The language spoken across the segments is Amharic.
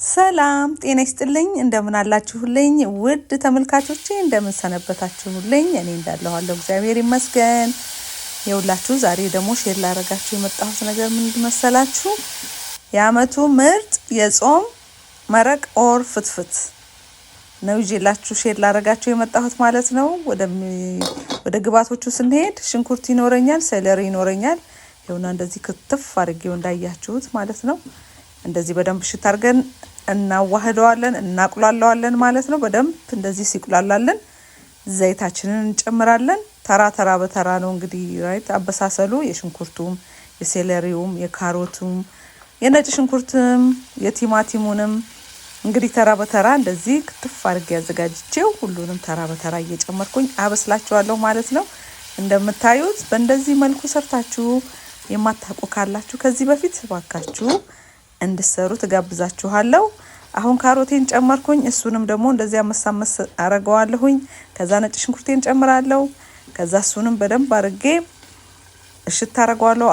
ሰላም ጤና ይስጥልኝ እንደምን አላችሁልኝ ውድ ተመልካቾቼ እንደምን ሰነበታችሁልኝ እኔ እንዳለኋለሁ እግዚአብሔር ይመስገን የውላችሁ ዛሬ ደግሞ ሼር ላረጋችሁ የመጣሁት ነገር ምን መሰላችሁ የአመቱ ምርጥ የጾም መረቅ ኦር ፍትፍት ነው ይዤላችሁ ሼር ላረጋችሁ የመጣሁት ማለት ነው ወደ ግብአቶቹ ስንሄድ ሽንኩርት ይኖረኛል ሰለሪ ይኖረኛል ይሁንና እንደዚህ ክትፍ አድርጌው እንዳያችሁት ማለት ነው እንደዚህ በደንብ ሽት አድርገን እናዋህደዋለን እናቁላለዋለን ማለት ነው በደንብ እንደዚህ ሲቁላላለን ዘይታችንን እንጨምራለን ተራ በተራ ነው እንግዲህ ራይት አበሳሰሉ የሽንኩርቱም የሴለሪውም የካሮቱም የነጭ ሽንኩርቱም የቲማቲሙንም እንግዲህ ተራ በተራ እንደዚህ ክትፍ አድርጌ ያዘጋጅቼው ሁሉንም ተራ በተራ እየጨመርኩኝ አበስላቸዋለሁ ማለት ነው እንደምታዩት በእንደዚህ መልኩ ሰርታችሁ የማታውቁ ካላችሁ ከዚህ በፊት ባካችሁ እንድሰሩ ተጋብዛችኋለሁ አሁን ካሮቴን ጨመርኩኝ እሱንም ደግሞ እንደዚህ አመሳመስ አረጋዋለሁኝ ከዛ ነጭ ሽንኩርቴን ጨምራለሁ ከዛ እሱንም በደንብ አርጌ እሽት አረጋዋለሁ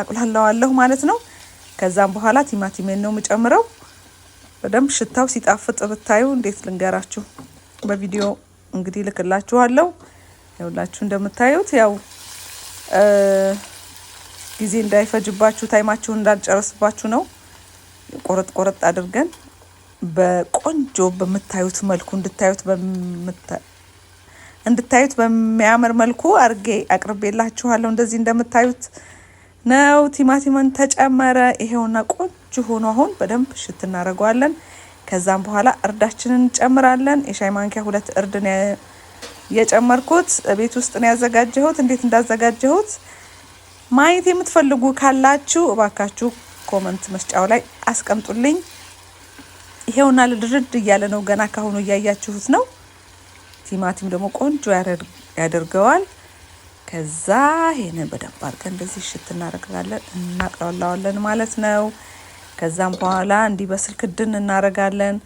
አቁላላዋለሁ ማለት ነው ከዛም በኋላ ቲማቲሜን ነው የምጨምረው በደንብ ሽታው ሲጣፍጥ ብታዩ እንዴት ልንገራችሁ በቪዲዮ እንግዲህ ልክላችኋለሁ ያውላችሁ እንደምታዩት ያው ጊዜ እንዳይፈጅባችሁ ታይማችሁን እንዳልጨርስባችሁ ነው ቆረጥ አድርገን በቆንጆ በመታዩት መልኩ እንድታዩት በሚያምር መልኩ አርጌ አቅርቤላችኋለሁ እንደዚህ እንደምታዩት ነው ቲማቲምን ተጨመረ ይሄውና ቆንጆ ሆኖ አሁን በደንብ ሽት እናረጋዋለን ከዛም በኋላ እርዳችንን እንጨምራለን የሻይ ማንኪያ 2 እርድ ነው የጨመርኩት ቤት ውስጥ ነው ያዘጋጀሁት እንዴት እንዳዘጋጀሁት ማየት የምትፈልጉ ካላችሁ እባካችሁ ኮሜንት መስጫው ላይ አስቀምጡልኝ ይሄውና ለድርድ እያለ ነው ገና ካሁኑ ያያችሁት ነው ቲማቲም ደግሞ ቆንጆ ያደርገዋል ከዛ ይሄንን በደንብ አድርገን እንደዚህ ሽት እናረጋለን እናቀላዋለን ማለት ነው ከዛም በኋላ እንዲበስል ክድን እናረጋለን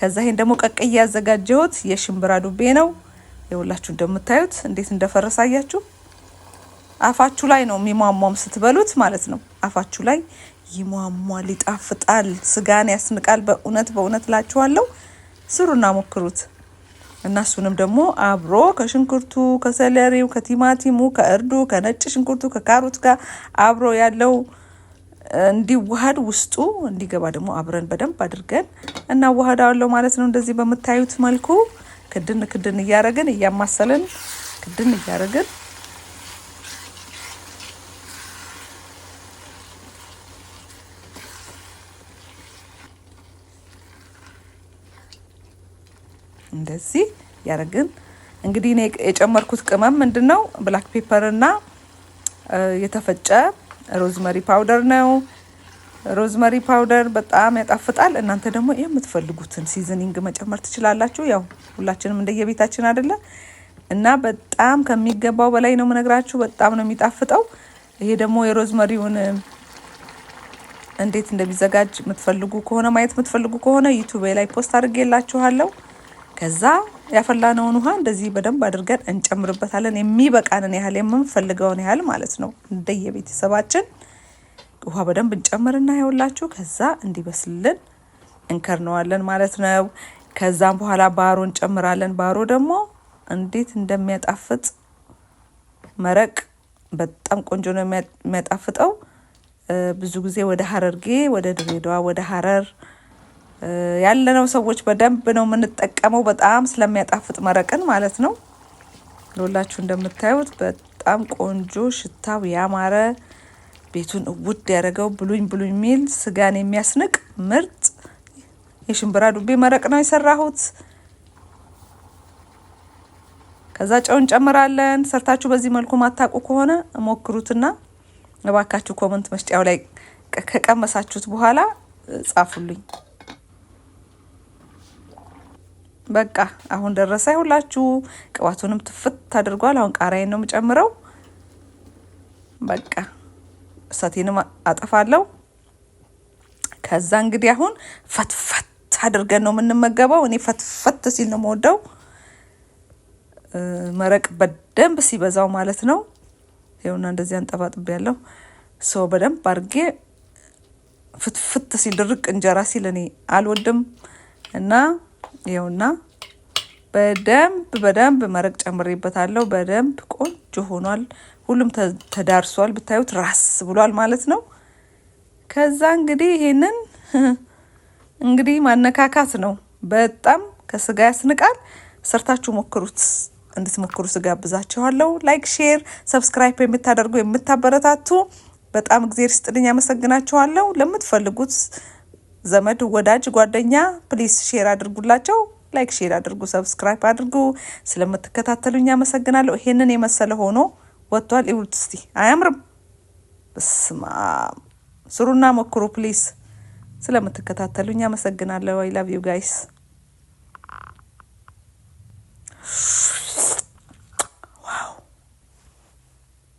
ከዛ ይሄን ደግሞ ቀቅዬ ያዘጋጀሁት የሽምብራ ዱቤ ነው ይኸውላችሁ እንደምታዩት እንዴት እንደፈረሳያችሁ አፋችሁ ላይ ነው የሚሟሟም ስትበሉት ማለት ነው አፋችሁ ላይ ይሟሟል ይጣፍጣል ስጋን ያስንቃል በእውነት ላችኋለሁ ስሩና ሞክሩት እና እሱንም ደግሞ አብሮ ከሽንኩርቱ ከሰለሪው ከቲማቲሙ ከእርዱ ከነጭ ሽንኩርቱ ከካሮት ጋር አብሮ ያለው እንዲዋሃድ ውስጡ እንዲገባ ደግሞ አብረን በደንብ አድርገን እናዋሃዳለን ማለት ነው እንደዚህ በመታዩት መልኩ ክድን እያረግን እያማሰለን ክድን እያረግን እንደዚህ ያረግን እንግዲህ እኔ የጨመርኩት ቅመም ምንድነው ብላክ ፔፐር እና የተፈጨ ሮዝመሪ ፓውደር ነው ሮዝመሪ ፓውደር በጣም ያጣፍጣል እናንተ ደግሞ የምትፈልጉትን ሲዝኒንግ መጨመር ትችላላችሁ ያው ሁላችንም እንደየቤታችን አይደለ እና በጣም ከሚገባው በላይ ነው መነግራችሁ በጣም ነው የሚጣፍጠው ይሄ ደግሞ የሮዝመሪውን እንዴት እንደሚዘጋጅ የምትፈልጉ ከሆነ ማየት የምትፈልጉ ከሆነ ዩቲዩብ ላይ ፖስት አድርጌላችኋለሁ ከዛ ያፈላነውን ውሃ እንደዚህ በደንብ አድርገን እንጨምርበታለን የሚበቃንን ያህል የምንፈልገውን ያህል ማለት ነው እንደየቤተሰባችን ውሃ በደንብ እንጨምርና ያውላችሁ ከዛ እንዲበስልልን እንከርነዋለን ማለት ነው ከዛም በኋላ ባሮ እንጨምራለን ባሮ ደግሞ እንዴት እንደሚያጣፍጥ መረቅ በጣም ቆንጆ ነው የሚያጣፍጠው ብዙ ጊዜ ወደ ሐረርጌ ወደ ድሬዳዋ ወደ ሐረር ያለነው ሰዎች በደንብ ነው የምንጠቀመው በጣም ስለሚያጣፍጥ መረቅን ማለት ነው ሁላችሁ እንደምታዩት በጣም ቆንጆ ሽታው ያማረ ቤቱን ውድ ያደረገው ብሉኝ ሚል ስጋን የሚያስንቅ ምርጥ የሽምብራ ዱቤ መረቅ ነው የሰራሁት ከዛ ጨው እንጨምራለን ሰርታችሁ በዚህ መልኩ ማታቁ ከሆነ ሞክሩትና እባካችሁ ኮሜንት መስጫው ላይ ከቀመሳችሁት በኋላ ጻፉልኝ በቃ አሁን ደረሰ ይሁላችሁ ቅባቱንም ትፍት አድርጓል አሁን ቃሪያን ነው የምጨምረው በቃ እሳቴንም አጠፋለሁ ከዛ እንግዲህ አሁን ፈትፈት አድርገን ነው የምንመገበው እኔ ፈትፈት ሲል ነው የምወደው መረቅ በደንብ ሲበዛው ማለት ነው ይኸውና እንደዚህ አንጠባጥብ ያለው በደንብ አድርጌ ፍትፍት ሲል ድርቅ እንጀራ ሲል እኔ አልወድም እና ይኸውና በደንብ መረቅ ጨምሬበታለሁ። በደንብ ቆንጆ ሆኗል። ሁሉም ተዳርሷል። ብታዩት ራስ ብሏል ማለት ነው። ከዛ እንግዲህ ይሄንን እንግዲህ ማነካካት ነው። በጣም ከስጋ ያስንቃል። ሰርታችሁ ሞክሩት። እንድትሞክሩ ስጋብዛችኋለሁ። ላይክ፣ ሼር፣ ሰብስክራይብ የምታደርጉ የምታበረታቱ በጣም እግዚአብሔር ይስጥልኝ። አመሰግናችኋለሁ። ለምትፈልጉት ዘመድ፣ ወዳጅ፣ ጓደኛ ፕሊስ ሼር አድርጉላቸው። ላይክ ሼር አድርጉ፣ ሰብስክራይብ አድርጉ። ስለምትከታተሉኝ አመሰግናለሁ። ይሄንን የመሰለ ሆኖ ወጥቷል። ይሁት እስቲ አያምርም? በስማ ስሩና ሞክሩ ፕሊስ። ስለምትከታተሉኝ አመሰግናለሁ። አይ ላቭ ዩ ጋይስ።